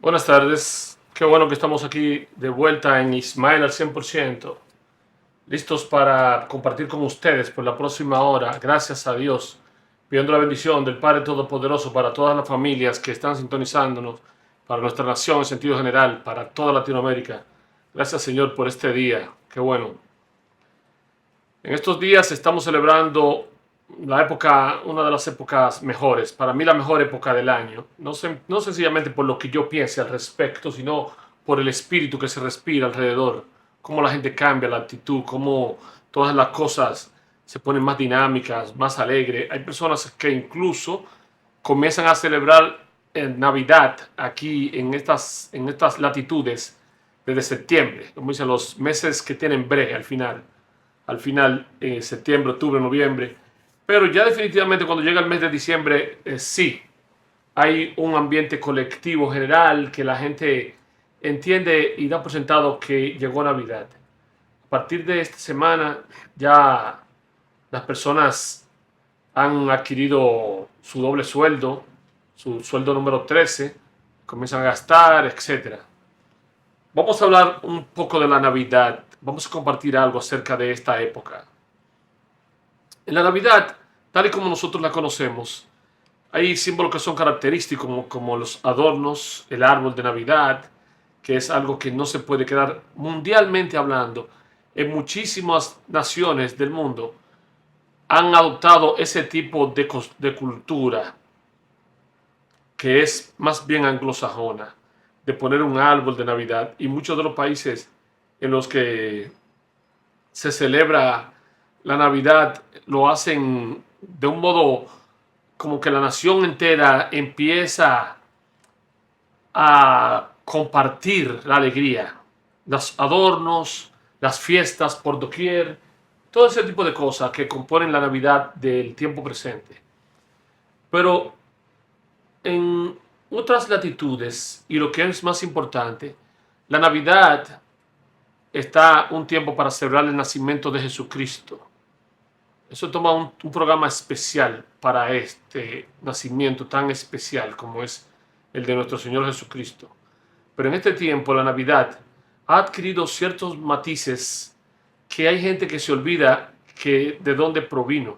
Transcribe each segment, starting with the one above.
Buenas tardes, qué bueno que estamos aquí de vuelta en Ismael al 100%, listos para compartir con ustedes por la próxima hora, gracias a Dios, pidiendo la bendición del Padre Todopoderoso para todas las familias que están sintonizándonos, para nuestra nación en sentido general, para toda Latinoamérica. Gracias Señor por este día, qué bueno. En estos días estamos celebrando la época, una de las épocas mejores, para mí la mejor época del año, no sencillamente por lo que yo piense al respecto, sino por el espíritu que se respira alrededor, cómo la gente cambia la actitud, cómo todas las cosas se ponen más dinámicas, más alegres. Hay personas que incluso comienzan a celebrar Navidad aquí en estas latitudes desde septiembre, como dicen los meses que tienen bre al final, septiembre, octubre, noviembre. Pero ya definitivamente cuando llega el mes de diciembre, sí, hay un ambiente colectivo general que la gente entiende y da por sentado que llegó Navidad. A partir de esta semana ya las personas han adquirido su doble sueldo, su sueldo número 13, comienzan a gastar, etcétera. Vamos a hablar un poco de la Navidad. Vamos a compartir algo acerca de esta época. En la Navidad, tal y como nosotros la conocemos, hay símbolos que son característicos como los adornos, el árbol de Navidad, que es algo que no se puede quedar mundialmente hablando. En muchísimas naciones del mundo han adoptado ese tipo de cultura que es más bien anglosajona, de poner un árbol de Navidad. Y muchos de los países en los que se celebra la Navidad lo hacen de un modo como que la nación entera empieza a compartir la alegría, los adornos, las fiestas por doquier, todo ese tipo de cosas que componen la Navidad del tiempo presente. Pero en otras latitudes, y lo que es más importante, la Navidad está un tiempo para celebrar el nacimiento de Jesucristo. Eso toma un programa especial para este nacimiento tan especial como es el de nuestro Señor Jesucristo. Pero en este tiempo la Navidad ha adquirido ciertos matices que hay gente que se olvida que de dónde provino.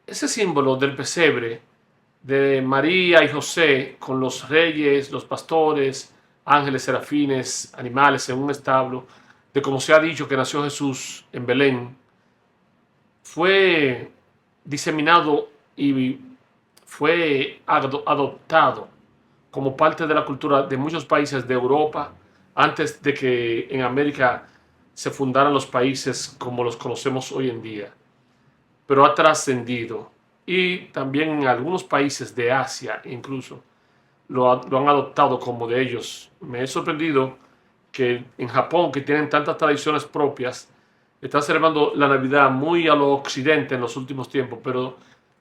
Ese símbolo del pesebre de María y José con los reyes, los pastores, ángeles, serafines, animales en un establo, de como se ha dicho que nació Jesús en Belén, fue diseminado y fue adoptado como parte de la cultura de muchos países de Europa antes de que en América se fundaran los países como los conocemos hoy en día, pero ha trascendido y también en algunos países de Asia incluso lo han adoptado como de ellos. Me he sorprendido que en Japón, que tienen tantas tradiciones propias, están celebrando la Navidad muy a lo occidente en los últimos tiempos, pero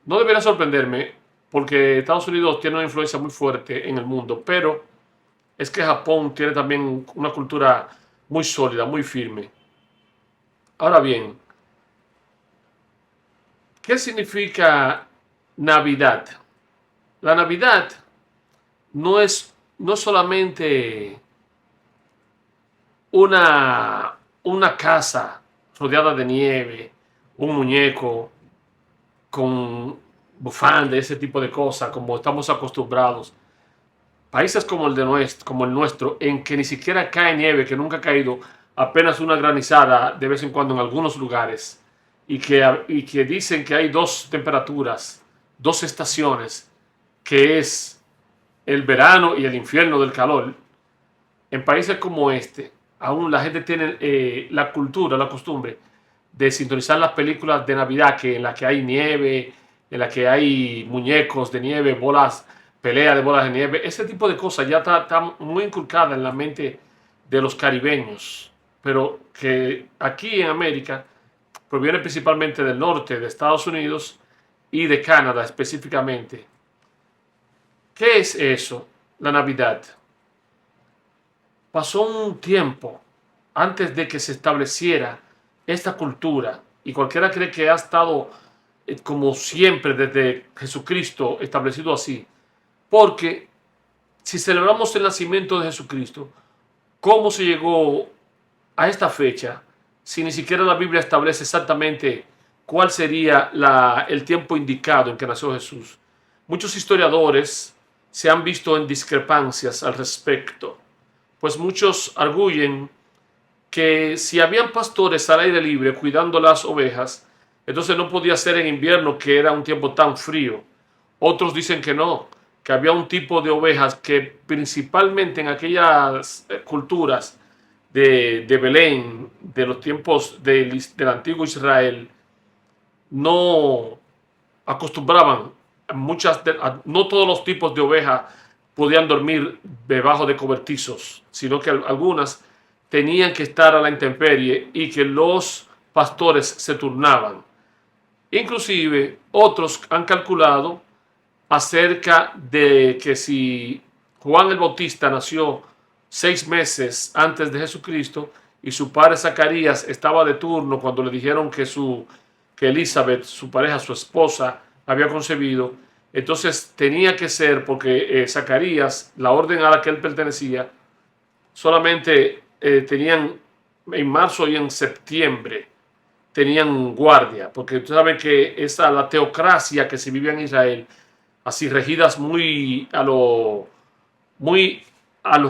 no debería sorprenderme porque Estados Unidos tiene una influencia muy fuerte en el mundo, pero es que Japón tiene también una cultura muy sólida, muy firme. Ahora bien, ¿qué significa Navidad? La Navidad no solamente una casa rodeada de nieve, un muñeco con bufanda, ese tipo de cosas, como estamos acostumbrados. Países como el nuestro, en que ni siquiera cae nieve, que nunca ha caído apenas una granizada de vez en cuando en algunos lugares, y que dicen que hay dos temperaturas, dos estaciones, que es el verano y el infierno del calor. En países como este, aún la gente tiene la cultura, la costumbre de sintonizar las películas de Navidad en la que hay nieve, en la que hay muñecos de nieve, bolas, pelea de bolas de nieve. Ese tipo de cosas ya está muy inculcada en la mente de los caribeños, pero que aquí en América proviene principalmente del norte de Estados Unidos y de Canadá específicamente. ¿Qué es eso? La Navidad. Pasó un tiempo antes de que se estableciera esta cultura y cualquiera cree que ha estado como siempre desde Jesucristo establecido así, Porque si celebramos el nacimiento de Jesucristo, ¿cómo se llegó a esta fecha si ni siquiera la Biblia establece exactamente cuál sería el tiempo indicado en que nació Jesús? Muchos historiadores se han visto en discrepancias al respecto, pues muchos arguyen que si habían pastores al aire libre cuidando las ovejas, entonces no podía ser en invierno, que era un tiempo tan frío. Otros dicen que no, que había un tipo de ovejas que principalmente en aquellas culturas de Belén, de los tiempos del antiguo Israel, no acostumbraban, no todos los tipos de ovejas podían dormir debajo de cobertizos, sino que algunas tenían que estar a la intemperie y que los pastores se turnaban. Inclusive otros han calculado acerca de que si Juan el Bautista nació 6 meses antes de Jesucristo y su padre Zacarías estaba de turno cuando le dijeron que Elizabeth, su pareja, su esposa, había concebido, entonces tenía que ser porque Zacarías, la orden a la que él pertenecía, solamente tenían en marzo y en septiembre tenían guardia, porque ustedes saben que la teocracia que se vivía en Israel, así regidas muy a lo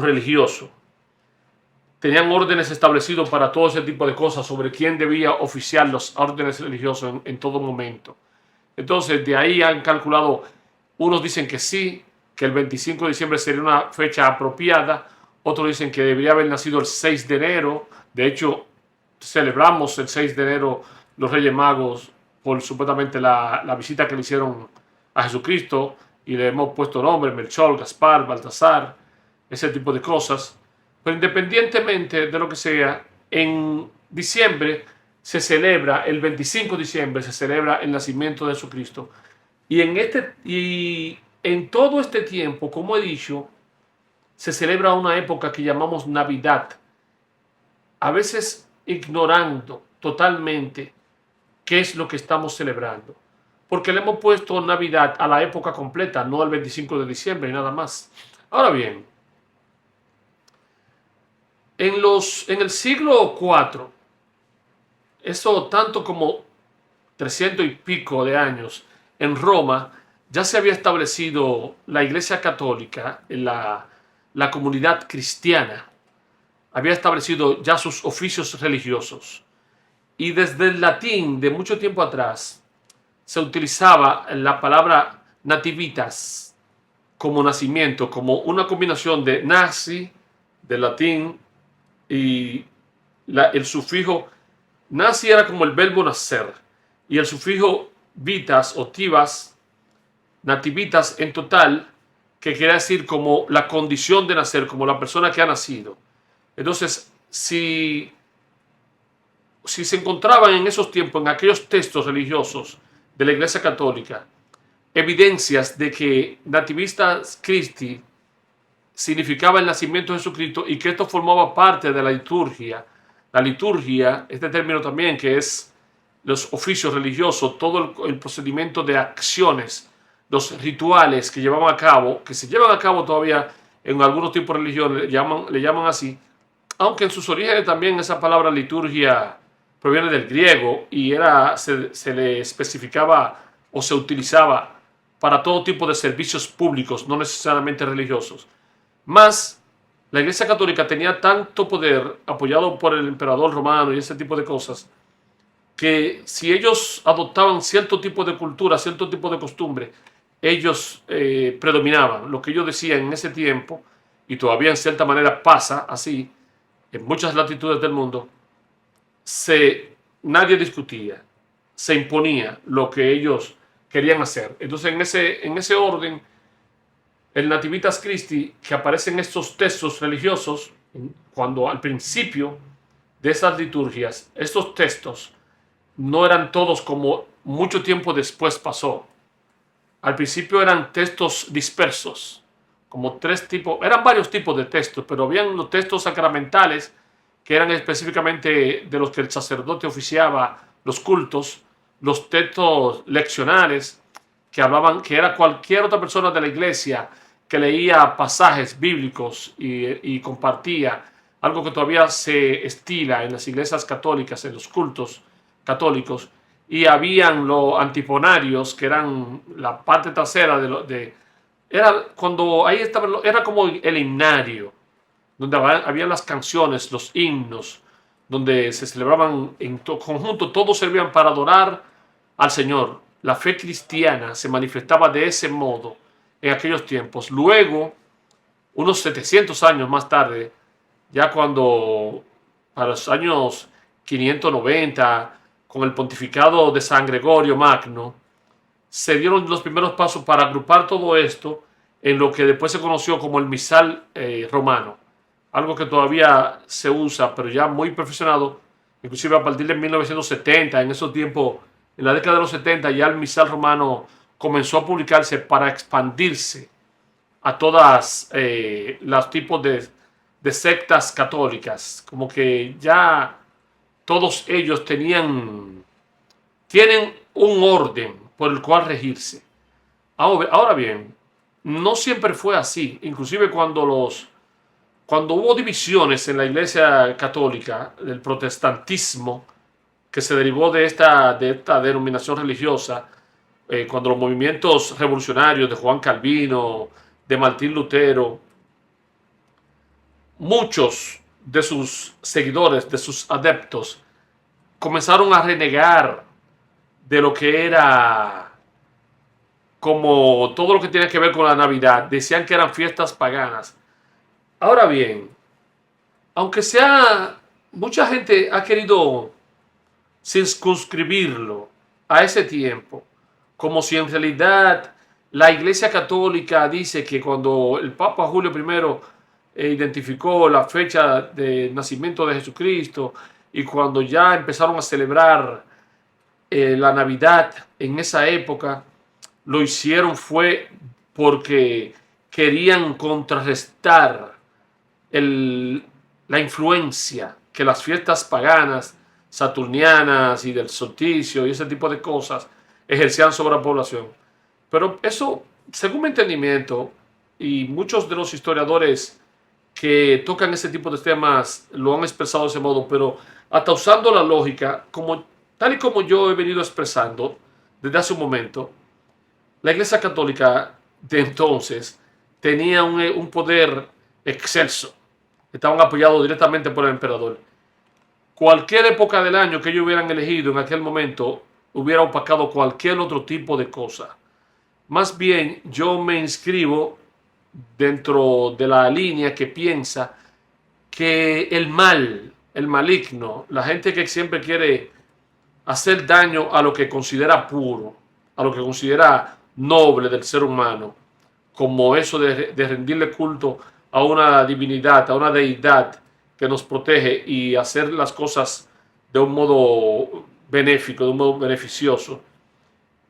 religioso, tenían órdenes establecidos para todo ese tipo de cosas sobre quién debía oficiar los órdenes religiosos en todo momento. Entonces, de ahí han calculado, unos dicen que sí, que el 25 de diciembre sería una fecha apropiada, otros dicen que debería haber nacido el 6 de enero. De hecho, celebramos el 6 de enero los Reyes Magos por supuestamente la visita que le hicieron a Jesucristo, y le hemos puesto nombres: Melchor, Gaspar, Baltasar, ese tipo de cosas. Pero independientemente de lo que sea, en diciembre se celebra, el 25 de diciembre se celebra el nacimiento de Jesucristo. Y en todo este tiempo, como he dicho, se celebra una época que llamamos Navidad, a veces ignorando totalmente qué es lo que estamos celebrando, porque le hemos puesto Navidad a la época completa, no al 25 de diciembre y nada más. Ahora bien, en el siglo IV, eso tanto como 300 y pico de años, en Roma ya se había establecido la Iglesia Católica, la comunidad cristiana, había establecido ya sus oficios religiosos. Y desde el latín de mucho tiempo atrás se utilizaba la palabra nativitas como nacimiento, como una combinación de nazi, del latín, y el sufijo nazi era como el verbo nacer, y el sufijo vitas o tivas, nativitas en total, que quiere decir como la condición de nacer, como la persona que ha nacido. Entonces, si se encontraban en esos tiempos, en aquellos textos religiosos de la Iglesia Católica, evidencias de que Nativitas Christi significaba el nacimiento de Jesucristo y que esto formaba parte de la liturgia. La liturgia, este término también, que es los oficios religiosos, todo el procedimiento de acciones, los rituales que llevaban a cabo, que se llevan a cabo todavía en algunos tipos de religiones, le llaman así, aunque en sus orígenes también esa palabra liturgia proviene del griego y se le especificaba o se utilizaba para todo tipo de servicios públicos, no necesariamente religiosos. Más, la Iglesia Católica tenía tanto poder, apoyado por el emperador romano y ese tipo de cosas, que si ellos adoptaban cierto tipo de cultura, cierto tipo de costumbre, ellos predominaban. Lo que ellos decían en ese tiempo, y todavía en cierta manera pasa así, en muchas latitudes del mundo, nadie discutía, se imponía lo que ellos querían hacer. Entonces, en ese orden, el Nativitas Christi, que aparece en estos textos religiosos, cuando al principio de esas liturgias, estos textos no eran todos como mucho tiempo después pasó. Al principio eran textos dispersos, como eran varios tipos de textos, pero habían los textos sacramentales, que eran específicamente de los que el sacerdote oficiaba los cultos, los textos leccionales, que hablaban, que era cualquier otra persona de la iglesia que leía pasajes bíblicos y compartía algo que todavía se estila en las iglesias católicas, en los cultos católicos, y habían los antifonarios, que eran la parte trasera era cuando ahí estaba, era como el himnario, donde había las canciones, los himnos, donde se celebraban en conjunto, todos servían para adorar al Señor. La fe cristiana se manifestaba de ese modo en aquellos tiempos. Luego, unos 700 años más tarde, ya cuando para los años 590, con el pontificado de San Gregorio Magno, se dieron los primeros pasos para agrupar todo esto en lo que después se conoció como el misal romano, algo que todavía se usa, pero ya muy perfeccionado, inclusive a partir de 1970, en esos tiempos, en la década de los 70, ya el misal romano comenzó a publicarse para expandirse a todas los tipos de sectas católicas, como que ya todos ellos tienen un orden por el cual regirse. Ahora bien, no siempre fue así. Inclusive cuando hubo divisiones en la Iglesia Católica, del protestantismo, que se derivó de esta denominación religiosa, cuando los movimientos revolucionarios de Juan Calvino, de Martín Lutero, muchos de sus seguidores, de sus adeptos, comenzaron a renegar de lo que era como todo lo que tiene que ver con la Navidad. Decían que eran fiestas paganas. Ahora bien, aunque sea, mucha gente ha querido circunscribirlo a ese tiempo, como si en realidad la Iglesia Católica dice que cuando el Papa Julio I identificó la fecha de nacimiento de Jesucristo y cuando ya empezaron a celebrar la Navidad en esa época, lo hicieron fue porque querían contrarrestar la influencia que las fiestas paganas, saturnianas y del solsticio y ese tipo de cosas ejercían sobre la población. Pero eso, según mi entendimiento, y muchos de los historiadores que tocan ese tipo de temas lo han expresado de ese modo, pero hasta usando la lógica, tal y como yo he venido expresando desde hace un momento, la Iglesia Católica de entonces tenía un poder excelso. Estaban apoyados directamente por el emperador. Cualquier época del año que ellos hubieran elegido en aquel momento hubiera opacado cualquier otro tipo de cosa. Más bien, yo me inscribo dentro de la línea que piensa que el mal, el maligno, la gente que siempre quiere hacer daño a lo que considera puro, a lo que considera noble del ser humano, como eso de rendirle culto a una divinidad, a una deidad que nos protege y hacer las cosas de un modo benéfico, de un modo beneficioso.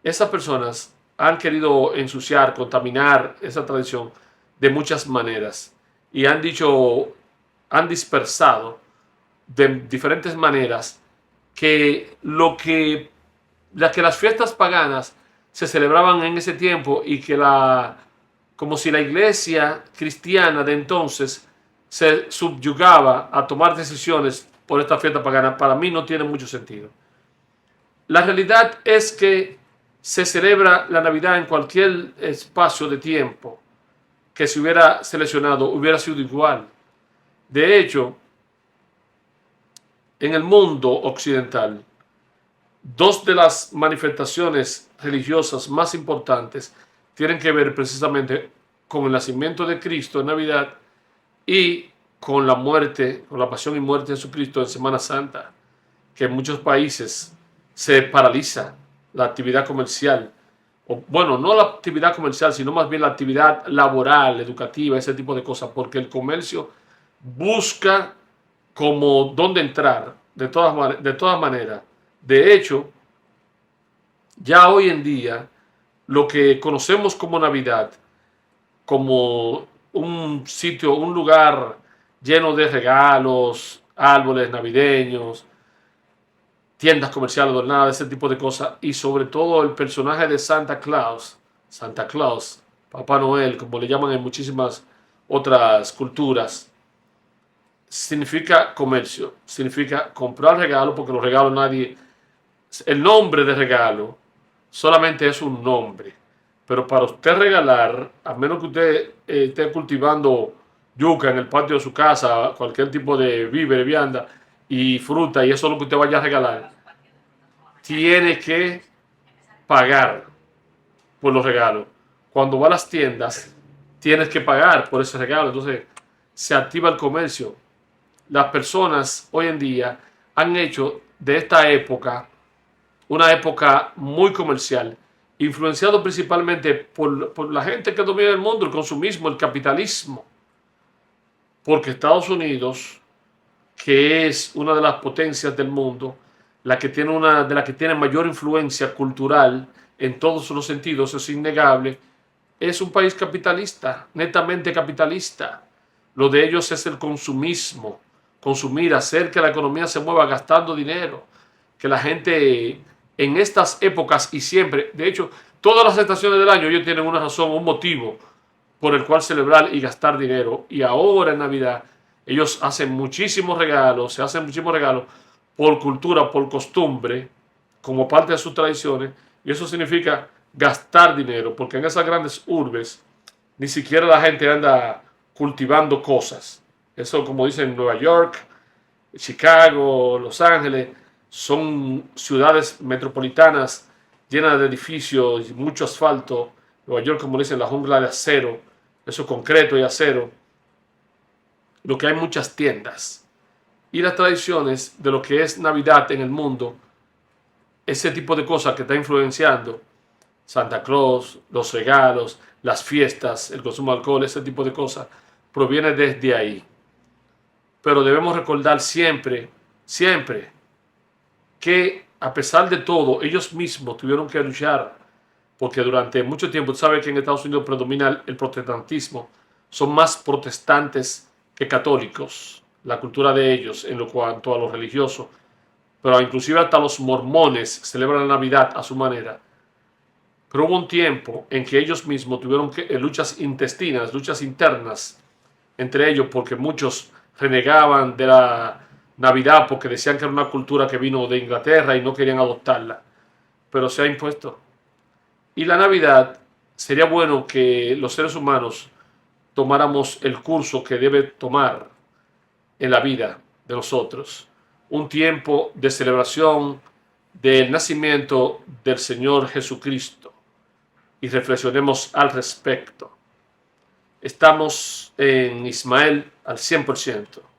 Esas personas han querido ensuciar, contaminar esa tradición de muchas maneras y han dispersado de diferentes maneras que las fiestas paganas se celebraban en ese tiempo y que como si la iglesia cristiana de entonces se subyugaba a tomar decisiones por esta fiesta pagana, para mí no tiene mucho sentido. La realidad es que se celebra la Navidad en cualquier espacio de tiempo que se hubiera seleccionado, hubiera sido igual. De hecho, en el mundo occidental, dos de las manifestaciones religiosas más importantes tienen que ver precisamente con el nacimiento de Cristo en Navidad y con la muerte, con la pasión y muerte de Jesucristo en Semana Santa, que en muchos países se paraliza la actividad comercial, o bueno, no la actividad comercial, sino más bien la actividad laboral, educativa, ese tipo de cosas, porque el comercio busca como dónde entrar, de todas maneras. De hecho, ya hoy en día, lo que conocemos como Navidad, como un sitio, un lugar lleno de regalos, árboles navideños, tiendas comerciales adornadas, ese tipo de cosas, y sobre todo el personaje de Santa Claus, Papá Noel, como le llaman en muchísimas otras culturas, significa comercio, significa comprar regalos, porque los regalos nadie, el nombre de regalo solamente es un nombre, pero para usted regalar, a menos que usted esté cultivando yuca en el patio de su casa, cualquier tipo de víver, vianda y fruta, y eso es lo que usted vaya a regalar, tiene que pagar por los regalos. Cuando va a las tiendas, tienes que pagar por ese regalo, entonces se activa el comercio. Las personas hoy en día han hecho de esta época una época muy comercial, influenciado principalmente por la gente que domina el mundo, el consumismo, el capitalismo, porque Estados Unidos, que es una de las potencias del mundo, la que tiene una de las que tiene mayor influencia cultural en todos los sentidos, es innegable, es un país capitalista, netamente capitalista. Lo de ellos es el consumismo, consumir, hacer que la economía se mueva gastando dinero, que la gente en estas épocas y siempre, de hecho, todas las estaciones del año ellos tienen una razón, un motivo por el cual celebrar y gastar dinero. Y ahora en Navidad ellos hacen muchísimos regalos, se hacen muchísimos regalos por cultura, por costumbre, como parte de sus tradiciones, y eso significa gastar dinero, porque en esas grandes urbes ni siquiera la gente anda cultivando cosas. Eso, como dicen, Nueva York, Chicago, Los Ángeles, son ciudades metropolitanas llenas de edificios y mucho asfalto. Nueva York, como dicen, la jungla de acero, eso concreto y acero. Lo que hay muchas tiendas. Y las tradiciones de lo que es Navidad en el mundo, ese tipo de cosas que está influenciando Santa Claus, los regalos, las fiestas, el consumo de alcohol, ese tipo de cosas, proviene desde ahí. Pero debemos recordar siempre, siempre, que a pesar de todo, ellos mismos tuvieron que luchar, porque durante mucho tiempo, tú sabes que en Estados Unidos predomina el protestantismo, son más protestantes que católicos, la cultura de ellos en lo cuanto a lo religioso, pero inclusive hasta los mormones celebran la Navidad a su manera. Pero hubo un tiempo en que ellos mismos tuvieron luchas intestinas, luchas internas entre ellos, porque muchos renegaban de la Navidad porque decían que era una cultura que vino de Inglaterra y no querían adoptarla, pero se ha impuesto. Y la Navidad, sería bueno que los seres humanos tomáramos el curso que debe tomar en la vida de nosotros. Un tiempo de celebración del nacimiento del Señor Jesucristo y reflexionemos al respecto. Estamos en Ismael al 100%.